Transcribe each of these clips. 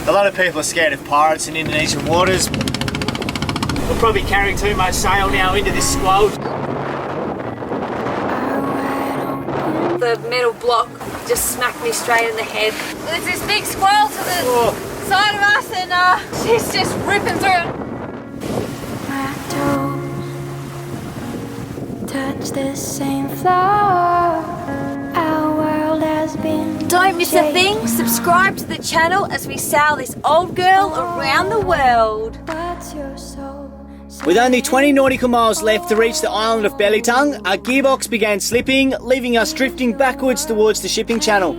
A lot of people are scared of pirates in Indonesian waters. We're probably carrying too much sail now into this squall. The metal block just smacked me straight in the head. There's this big squall to the side of us and she's just ripping through it. My toes touch the same floor. Our world has been. Don't miss a thing. Subscribe to the channel as we sail this old girl around the world. What's your soul? With only 20 nautical miles left to reach the island of Belitung, our gearbox began slipping, leaving us drifting backwards towards the shipping channel.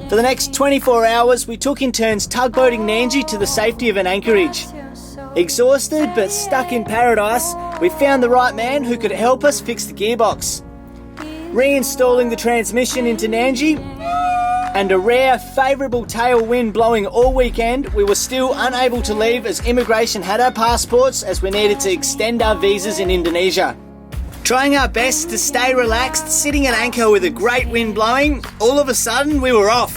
For the next 24 hours, we took in turns tugboating Nandji to the safety of an anchorage. Exhausted but stuck in paradise, we found the right man who could help us fix the gearbox. Reinstalling the transmission into Nandji, and a rare, favourable tailwind blowing all weekend, we were still unable to leave as immigration had our passports as we needed to extend our visas in Indonesia. Trying our best to stay relaxed, sitting at anchor with a great wind blowing, all of a sudden we were off.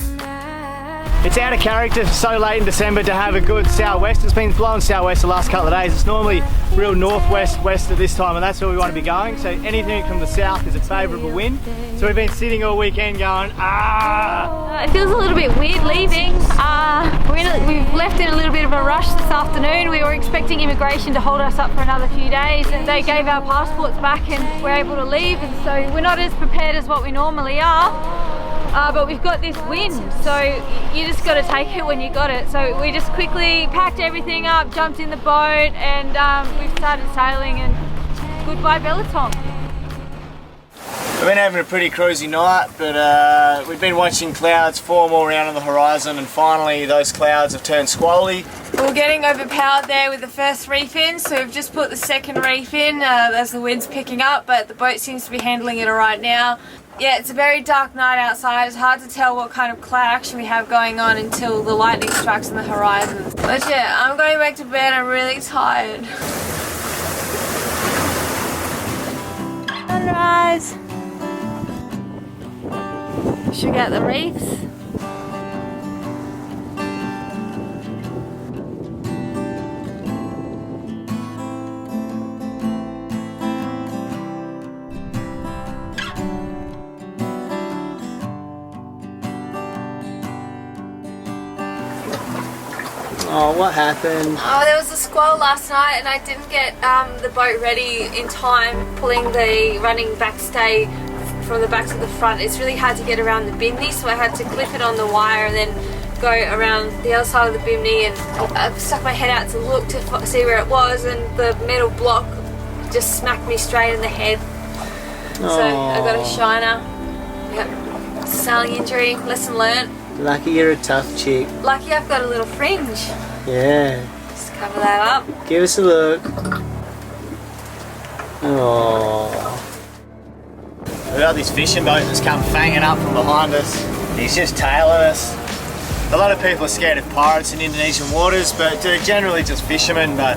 It's out of character so late in December to have a good southwest. It's been blowing southwest the last couple of days. It's normally real northwest, west at this time, and that's where we want to be going. So anything from the south is a favourable wind. So we've been sitting all weekend going, It feels a little bit weird leaving. We've left in a little bit of a rush this afternoon. We were expecting immigration to hold us up for another few days, and they gave our passports back and we're able to leave. And so we're not as prepared as what we normally are. But we've got this wind, so you just got to take it when you got it. So we just quickly packed everything up, jumped in the boat, and we've started sailing, and goodbye Belitung. We've been having a pretty cruisy night, but we've been watching clouds form all around on the horizon, and finally those clouds have turned squally. We're getting overpowered there with the first reef in, so we've just put the second reef in as the wind's picking up, but the boat seems to be handling it all right now. Yeah, it's a very dark night outside. It's hard to tell what kind of cloud action we have going on until the lightning strikes on the horizon. But yeah, I'm going back to bed. I'm really tired. Sunrise. Should we get the reefs? Oh, what happened? Oh, there was a squall last night and I didn't get the boat ready in time, pulling the running backstay from the back to the front. It's really hard to get around the bimini, so I had to clip it on the wire and then go around the other side of the bimini, and I stuck my head out to look to see where it was, and the metal block just smacked me straight in the head. Oh. So I got a shiner. Yep. Sailing injury, lesson learnt. Lucky you're a tough chick. Lucky I've got a little fringe. Yeah. Just cover that up. Give us a look. Oh. We've got this fishing boat that's come fanging up from behind us. He's just tailing us. A lot of people are scared of pirates in Indonesian waters, but they're generally just fishermen, but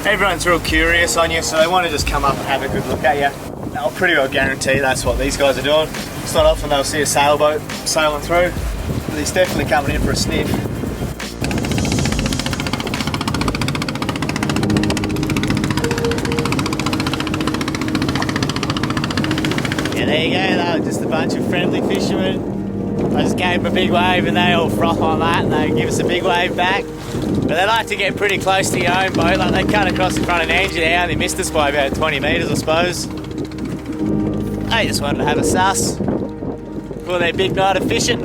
everyone's real curious on you, so they want to just come up and have a good look at you. I'll pretty well guarantee that's what these guys are doing. It's not often they'll see a sailboat sailing through, but he's definitely coming in for a sniff. Yeah, there you go, they were just a bunch of friendly fishermen. I just gave them a big wave and they all froth on that, and they give us a big wave back. But they like to get pretty close to your own boat, like they cut across in front of Nandji there, and they missed us by about 20 metres I suppose. They just wanted to have a suss for their big night of fishing.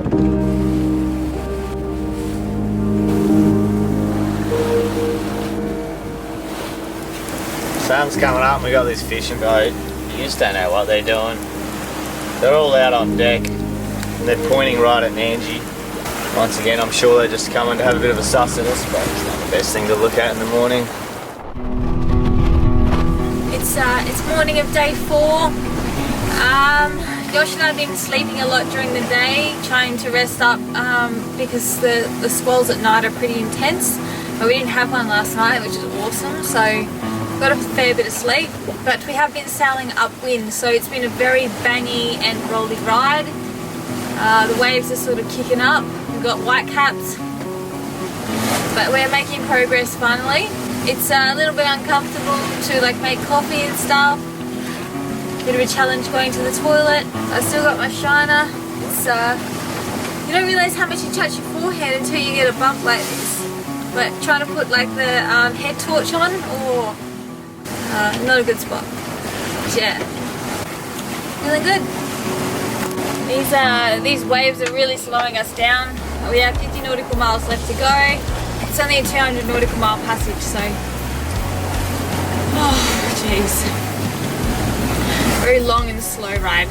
Sun's coming up and we got this fishing boat. You just don't know what they're doing. They're all out on deck and they're pointing right at Nandji. Once again, I'm sure they're just coming to have a bit of a suss at us, but it's not the best thing to look at in the morning. It's morning of day 4. Josh and I have been sleeping a lot during the day, trying to rest up because the squalls at night are pretty intense. But we didn't have one last night, which is awesome, so got a fair bit of sleep. But we have been sailing upwind, so it's been a very bangy and rolly ride. The waves are sort of kicking up. We've got white caps, but we're making progress finally. It's a little bit uncomfortable to like make coffee and stuff. Bit of a challenge going to the toilet. I still got my shiner. It's you don't realise how much you touch your forehead until you get a bump like this. But trying to put like the head torch on, or not a good spot. But yeah, feeling good. These waves are really slowing us down. We have 50 nautical miles left to go. It's only a 200 nautical mile passage, so oh jeez, very long and slow ride.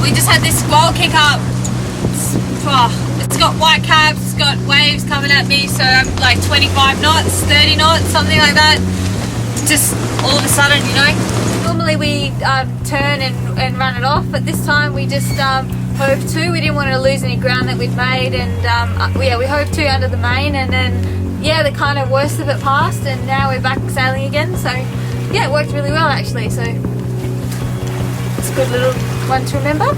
We just had this squall kick up. It's got white caps, it's got waves coming at me, so I'm like 25 knots, 30 knots, something like that. Just all of a sudden, you know. Normally we turn and run it off, but this time we just hove to. We didn't want to lose any ground that we'd made, and yeah, we hove to under the main, and then yeah, the kind of worst of it passed, and now we're back sailing again. So yeah, it worked really well actually. So it's a good little one to remember.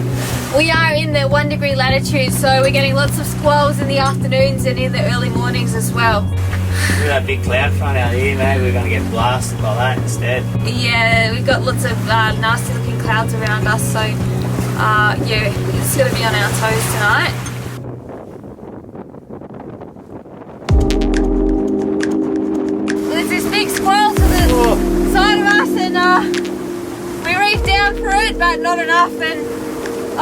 We are in the 1 degree latitude, so we're getting lots of squalls in the afternoons and in the early mornings as well. Look at that big cloud front out here, maybe we're going to get blasted by that instead. Yeah, we've got lots of nasty looking clouds around us, so yeah, it's going to be on our toes tonight. There's this big squall to the side of us, and we reefed down for it, but not enough, and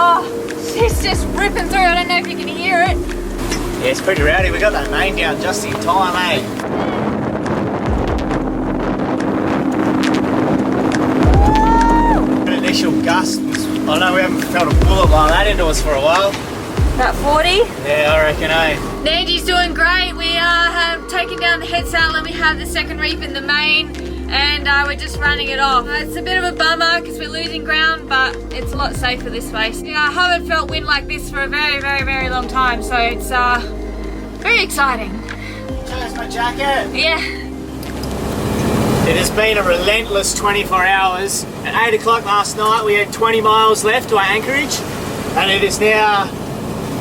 oh, she's just ripping through. I don't know if you can hear it. Yeah, it's pretty rowdy. We got that main down just in time, eh? An initial gust. I know we haven't felt a bullet like that into us for a while. About 40? Yeah, I reckon, eh? Nandji's doing great. We have taken down the head sail, and we have the second reef in the main, and we're just running it off. It's a bit of a bummer because we're losing ground, but it's a lot safer this way. I haven't felt wind like this for a very, very, very long time, so it's very exciting. There's my jacket. Yeah. It has been a relentless 24 hours. At 8 o'clock last night we had 20 miles left to our anchorage, and it is now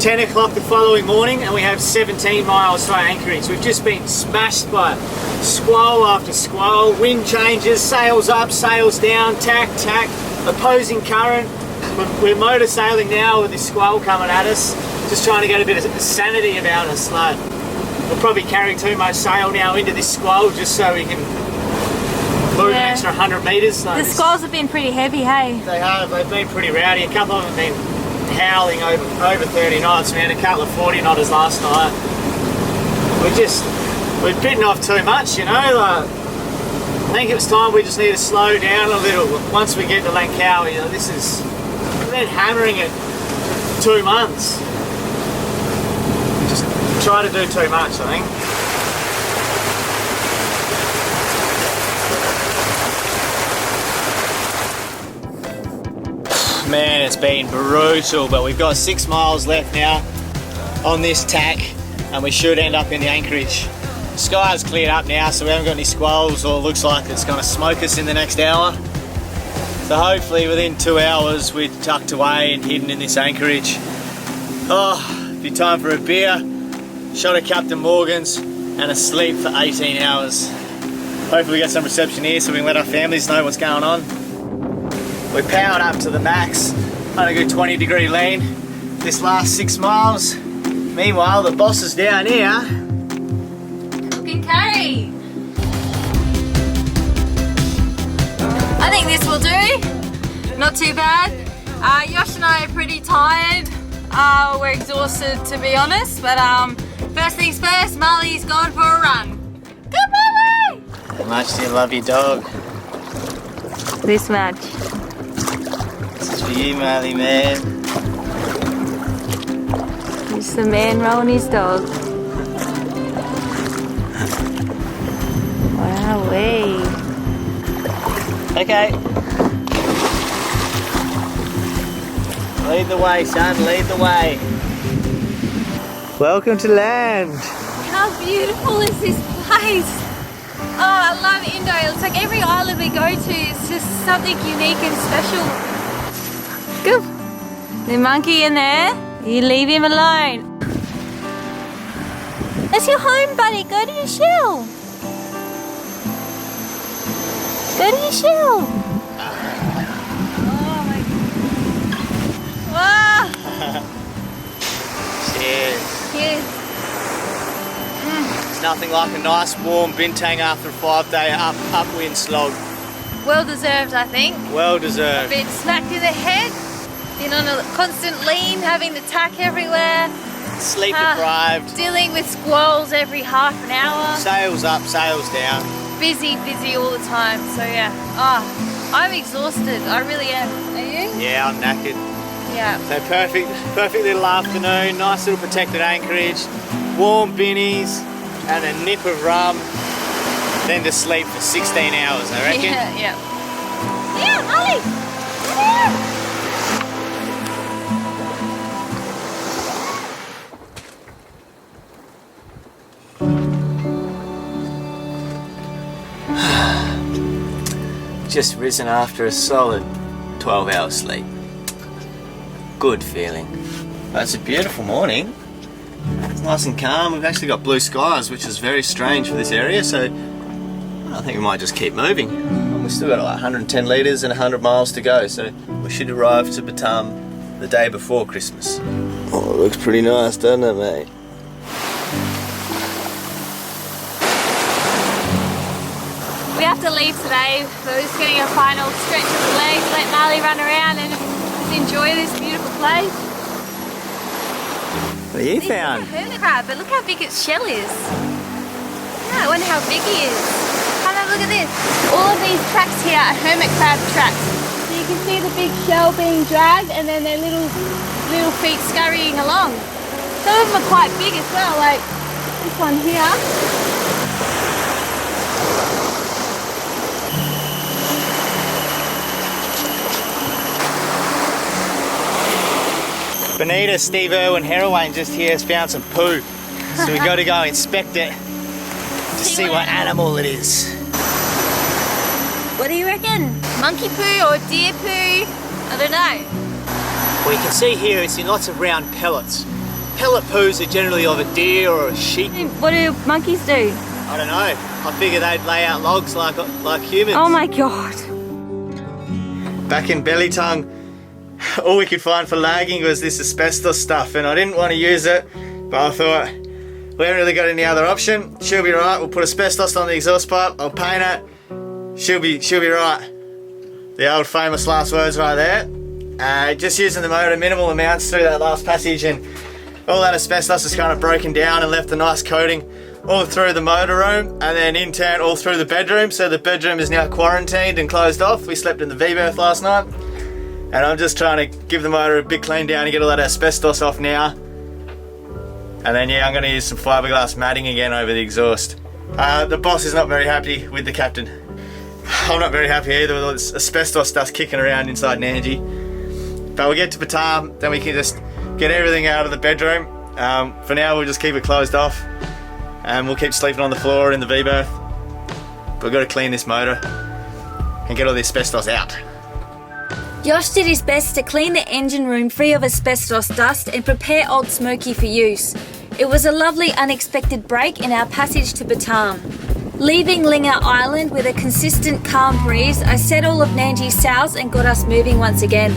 10 o'clock the following morning and we have 17 miles to our anchorage. We've just been smashed by squall after squall, wind changes, sails up, sails down, tack, opposing current. We're motor sailing now with this squall coming at us, just trying to get a bit of sanity about us. Like, we'll probably carry too much sail now into this squall just so we can move an extra 100 metres. Like the squalls have been pretty heavy, hey? They have, they've been pretty rowdy. A couple of them have been howling over 30 knots. We had a couple of 40 knotters last night. We've bitten off too much, you know. Like, I think it was time we just need to slow down a little. Once we get to Langkawi, you know, we've been hammering it 2 months. Just try to do too much, I think. Man, it's been brutal, but we've got 6 miles left now on this tack and we should end up in the anchorage. The sky's cleared up now, so we haven't got any squalls, or it looks like it's going to smoke us in the next hour. So hopefully within 2 hours we're tucked away and hidden in this anchorage. Oh, it'd be time for a beer, shot of Captain Morgan's and a sleep for 18 hours. Hopefully we get some reception here so we can let our families know what's going on. We're powered up to the max, on a good 20 degree lean this last 6 miles. Meanwhile, the boss is down here. Looking carry. I think this will do. Not too bad. Yosh and I are pretty tired. We're exhausted, to be honest, but first things first, Molly's gone for a run. Good Molly! How much do you love your dog? This much. For you, Marley, man. He's the man rolling his dog. Wowee. Okay. Lead the way, son, lead the way. Welcome to land. How beautiful is this place? I love Indo. It's like every island we go to is just something unique and special. Go. The monkey in there. You leave him alone. That's your home, buddy. Go to your shell. Go to your shell. Oh my God. Wow. Cheers. Cheers. It's nothing like a nice warm bintang after a 5-day upwind slog. Well deserved, I think. Well deserved. Been smacked in the head. Been on a constant lean, having the tack everywhere. Sleep deprived. Dealing with squalls every half an hour. Sails up, sails down. Busy all the time. So yeah. I'm exhausted. I really am. Are you? Yeah, I'm knackered. Yeah. So perfect little afternoon. Nice little protected anchorage. Warm binnies and a nip of rum. Then to sleep for 16 hours, I reckon. Yeah. Yeah, Molly. Yeah. Just risen after a solid 12-hour sleep. Good feeling. But it's a beautiful morning. It's nice and calm. We've actually got blue skies, which is very strange for this area, so I think we might just keep moving. And we've still got like 110 litres and 100 miles to go, so we should arrive to Batam the day before Christmas. Oh, it looks pretty nice, doesn't it, mate? We have to leave today. We're just getting a final stretch of the legs, let Marley run around and just enjoy this beautiful place. What have you This found? is a hermit crab, but look how big its shell is. Yeah, I wonder how big he is. Come have a look at this. All of these tracks here are hermit crab tracks. So you can see the big shell being dragged and then their little feet scurrying along. Some of them are quite big as well, like this one here. Bonita, Steve Irwin, Heroine just here has found some poo. So we got to go inspect it to see what animal it is. What do you reckon? Monkey poo or deer poo? I don't know. Well, you can see here it's in lots of round pellets. Pellet poos are generally of a deer or a sheep. What do monkeys do? I don't know. I figure they'd lay out logs like humans. Oh my God. Back in Belitung, all we could find for lagging was this asbestos stuff, and I didn't want to use it, but I thought we haven't really got any other option. She'll be right. We'll put asbestos on the exhaust pipe. I'll paint it. She'll be right. The old famous last words right there. Just using the motor minimal amounts through that last passage, and all that asbestos has kind of broken down and left a nice coating all through the motor room, and then in turn all through the bedroom. So the bedroom is now quarantined and closed off. We slept in the V-berth last night, and I'm just trying to give the motor a big clean down and get all that asbestos off now. And then yeah, I'm going to use some fiberglass matting again over the exhaust. The boss is not very happy with the captain. I'm not very happy either with all this asbestos stuff kicking around inside Nandji. But we'll get to Batam, then we can just get everything out of the bedroom. For now we'll just keep it closed off, and we'll keep sleeping on the floor in the V-berth. But we've got to clean this motor and get all the asbestos out. Josh did his best to clean the engine room free of asbestos dust and prepare Old Smoky for use. It was a lovely unexpected break in our passage to Batam. Leaving Linga Island with a consistent calm breeze, I set all of Nandji's sails and got us moving once again.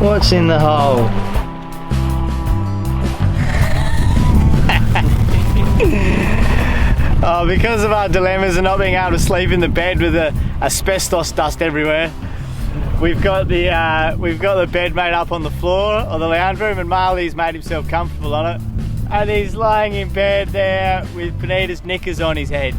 What's in the hole? Oh, because of our dilemmas and not being able to sleep in the bed with the asbestos dust everywhere, we've got the bed made up on the floor of the lounge room, and Marley's made himself comfortable on it, and he's lying in bed there with Bonita's knickers on his head.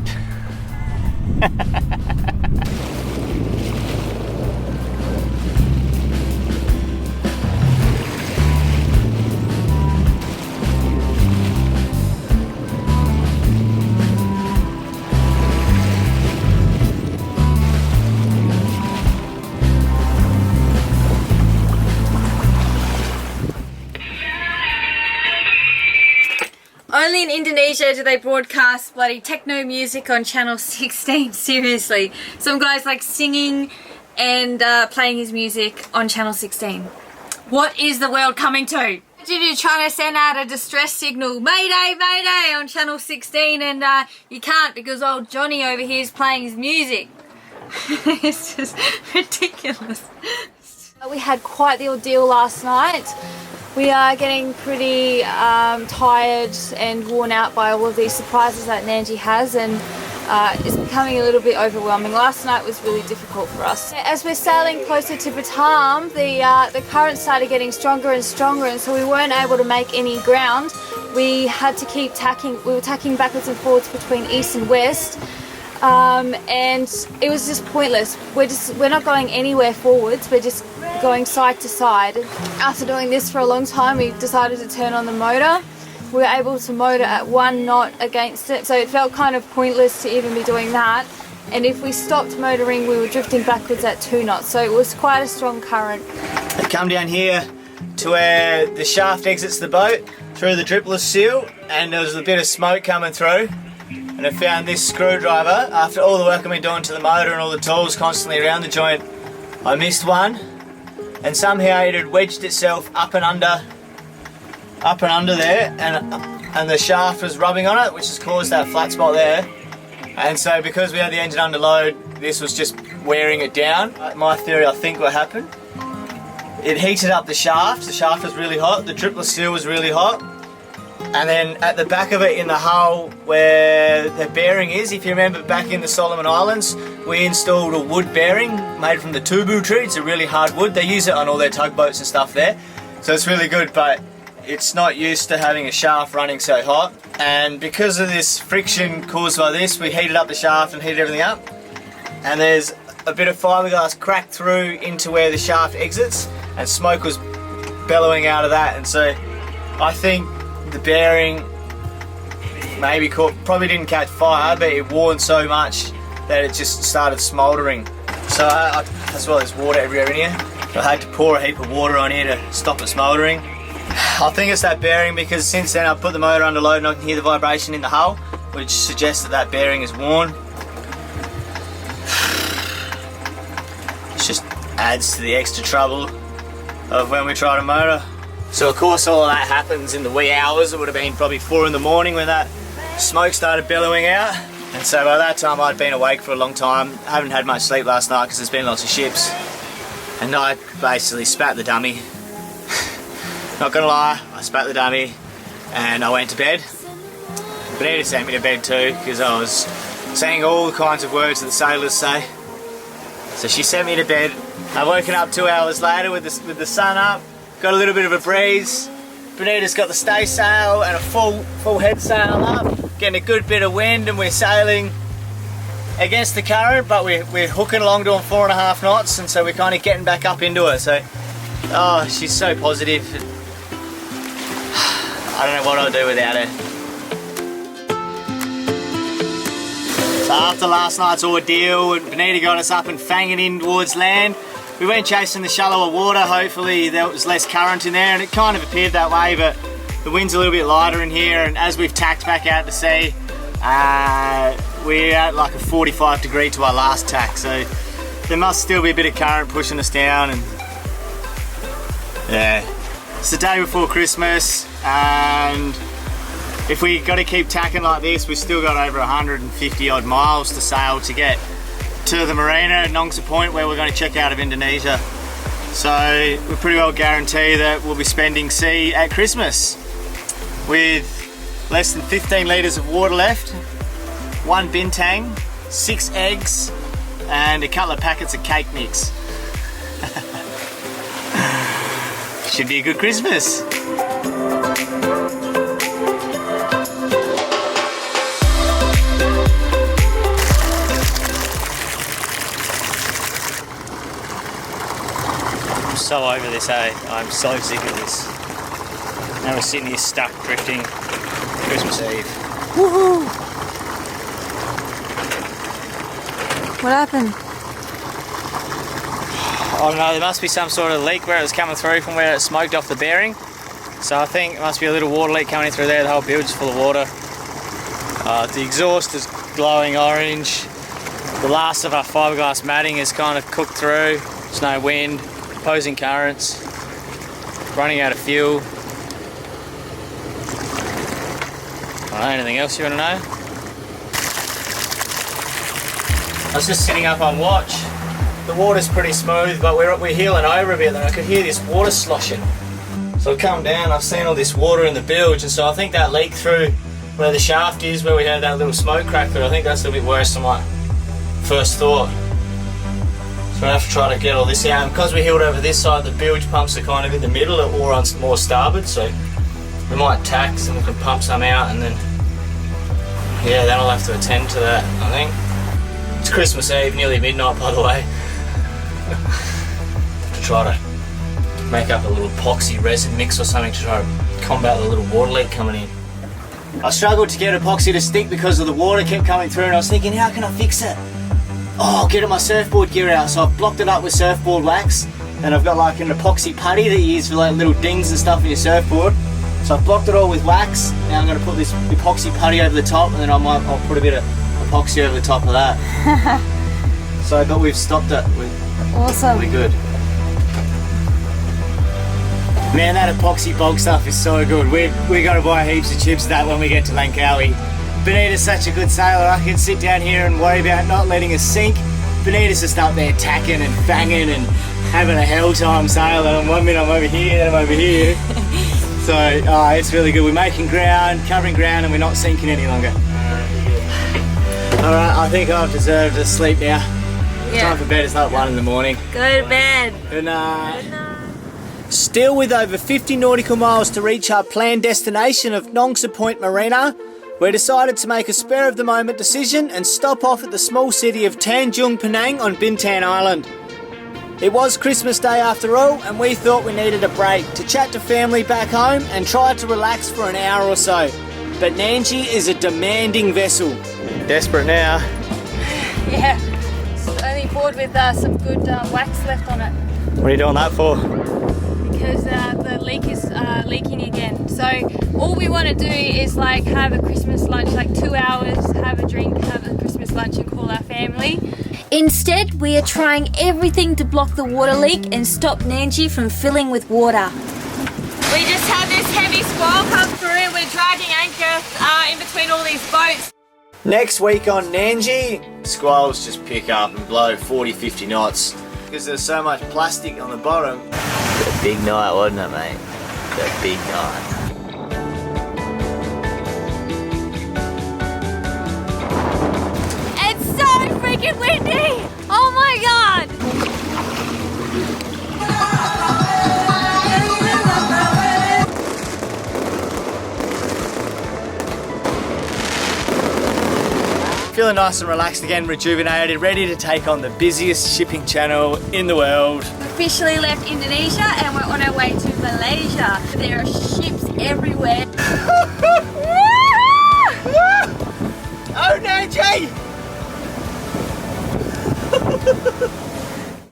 Only in Indonesia do they broadcast bloody techno music on channel 16, seriously. Some guy's like singing and playing his music on channel 16. What is the world coming to? Imagine you're trying to send out a distress signal, Mayday, Mayday, on channel 16, and you can't because old Johnny over here is playing his music. It's just ridiculous. We had quite the ordeal last night. We are getting pretty tired and worn out by all of these surprises that Nandji has, and it's becoming a little bit overwhelming. Last night was really difficult for us. As we're sailing closer to Batam, the current started getting stronger and stronger, and so we weren't able to make any ground. We had to keep tacking. We were tacking backwards and forwards between east and west, and it was just pointless. We're not going anywhere forwards. We're just going side to side. After doing this for a long time, we decided to turn on the motor. We were able to motor at 1 knot against it, so it felt kind of pointless to even be doing that. And if we stopped motoring, we were drifting backwards at 2 knots, so it was quite a strong current. I come down here to where the shaft exits the boat through the dripless seal, and there was a bit of smoke coming through. And I found this screwdriver. After all the work I've been doing to the motor and all the tools constantly around the joint, I missed one, and somehow it had wedged itself up and under there, and the shaft was rubbing on it, which has caused that flat spot there. And so because we had the engine under load, this was just wearing it down. My theory, I think what happened, it heated up the shaft was really hot, the dripless seal was really hot, and then at the back of it in the hull where the bearing is, if you remember back in the Solomon Islands, we installed a wood bearing made from the tubu tree. It's a really hard wood. They use it on all their tugboats and stuff there, so it's really good, but it's not used to having a shaft running so hot. And because of this friction caused by this, we heated up the shaft and heated everything up, and there's a bit of fiberglass cracked through into where the shaft exits, and smoke was bellowing out of that. And so I think the bearing maybe probably didn't catch fire, but it warmed so much that it just started smouldering. So that's why there's water everywhere in here. I had to pour a heap of water on here to stop it smouldering. I think it's that bearing, because since then I've put the motor under load and I can hear the vibration in the hull, which suggests that that bearing is worn. It just adds to the extra trouble of when we try to motor. So of course all of that happens in the wee hours. It would have been probably 4 in the morning when that smoke started billowing out. And so by that time I'd been awake for a long time. I haven't had much sleep last night because there's been lots of ships. And I basically spat the dummy. Not gonna lie, I spat the dummy and I went to bed. Benita sent me to bed too, because I was saying all the kinds of words that the sailors say. So she sent me to bed. I've woken up 2 hours later with the sun up, got a little bit of a breeze. Benita's got the stay sail and a full head sail up, getting a good bit of wind, and we're sailing against the current, but we're hooking along doing 4.5 knots, and so we're kind of getting back up into it. So, oh, she's so positive. I don't know what I'll do without her. So after last night's ordeal, and Benita got us up and fanging in towards land, we went chasing the shallower water. Hopefully there was less current in there, and it kind of appeared that way, but the wind's a little bit lighter in here, and as we've tacked back out to sea, we're at like a 45 degree to our last tack, so there must still be a bit of current pushing us down. And yeah, it's the day before Christmas, and if we got to keep tacking like this, we've still got over 150 odd miles to sail to get to the marina at Nongsa Point, where we're going to check out of Indonesia. So we pretty well guarantee that we'll be spending sea at Christmas with less than 15 litres of water left, 1 bintang, 6 eggs, and a couple of packets of cake mix. Should be a good Christmas. I'm so over this, eh? I'm so sick of this. Now we're sitting here stuck drifting Christmas Eve. Woohoo! What happened? I don't know, there must be some sort of leak where it was coming through from where it smoked off the bearing. So I think it must be a little water leak coming through there. The whole bilge is full of water. The exhaust is glowing orange. The last of our fiberglass matting is kind of cooked through. There's no wind, opposing currents, running out of fuel. Anything else you want to know? I was just sitting up on watch. The water's pretty smooth, but we're heeling over a bit and I could hear this water sloshing. So I've come down, I've seen all this water in the bilge, and so I think that leak through where the shaft is, where we had that little smoke crack through, I think that's a bit worse than what first thought. So I have to try to get all this out, and because we heeled over this side, the bilge pumps are kind of in the middle or on more starboard, so we might tax and we can pump some out, and then yeah, then I'll have to attend to that, I think. It's Christmas Eve, nearly midnight by the way. To try to make up a little epoxy resin mix or something to try to combat the little water leak coming in. I struggled to get epoxy to stick because of the water kept coming through, and I was thinking, how can I fix it? Oh, I'll get my surfboard gear out. So I've blocked it up with surfboard wax, and I've got like an epoxy putty that you use for like little dings and stuff in your surfboard. So I've blocked it all with wax. Now I'm going to put this epoxy putty over the top, and then I'll put a bit of epoxy over the top of that. So, but we've stopped it. Awesome. We're good. Man, that epoxy bog stuff is so good. We're going to buy heaps of chips of that when we get to Langkawi. Benita's such a good sailor. I can sit down here and worry about not letting us sink. Benita's just up there tacking and banging and having a hell time sailing. And 1 minute I'm over here, then I'm over here. So it's really good. We're making ground, covering ground, and we're not sinking any longer. Alright, I think I've deserved a sleep now. Yeah. Time for bed. It's like 1 in the morning. Go to bed. Good night. Good night. Still with over 50 nautical miles to reach our planned destination of Nongsa Point Marina, we decided to make a spur-of-the-moment decision and stop off at the small city of Tanjung Penang on Bintan Island. It was Christmas Day after all, and we thought we needed a break to chat to family back home and try to relax for an hour or so. But Nandji is a demanding vessel. Desperate now. Yeah, it's only board with some good wax left on it. What are you doing that for? Because the leak is leaking again. So all we want to do is like have a Christmas lunch, like 2 hours, have a drink, have a Christmas lunch and call our family. Instead, we are trying everything to block the water leak and stop Nandji from filling with water. We just had this heavy squall come through. We're dragging anchor in between all these boats. Next week on Nandji, squalls just pick up and blow 40-50 knots because there's so much plastic on the bottom. A big night, wasn't it, mate? A big night. It's so freaking windy! Oh my god! Feeling nice and relaxed again, rejuvenated, ready to take on the busiest shipping channel in the world. Officially left Indonesia and we're on our way to Malaysia. There are ships everywhere.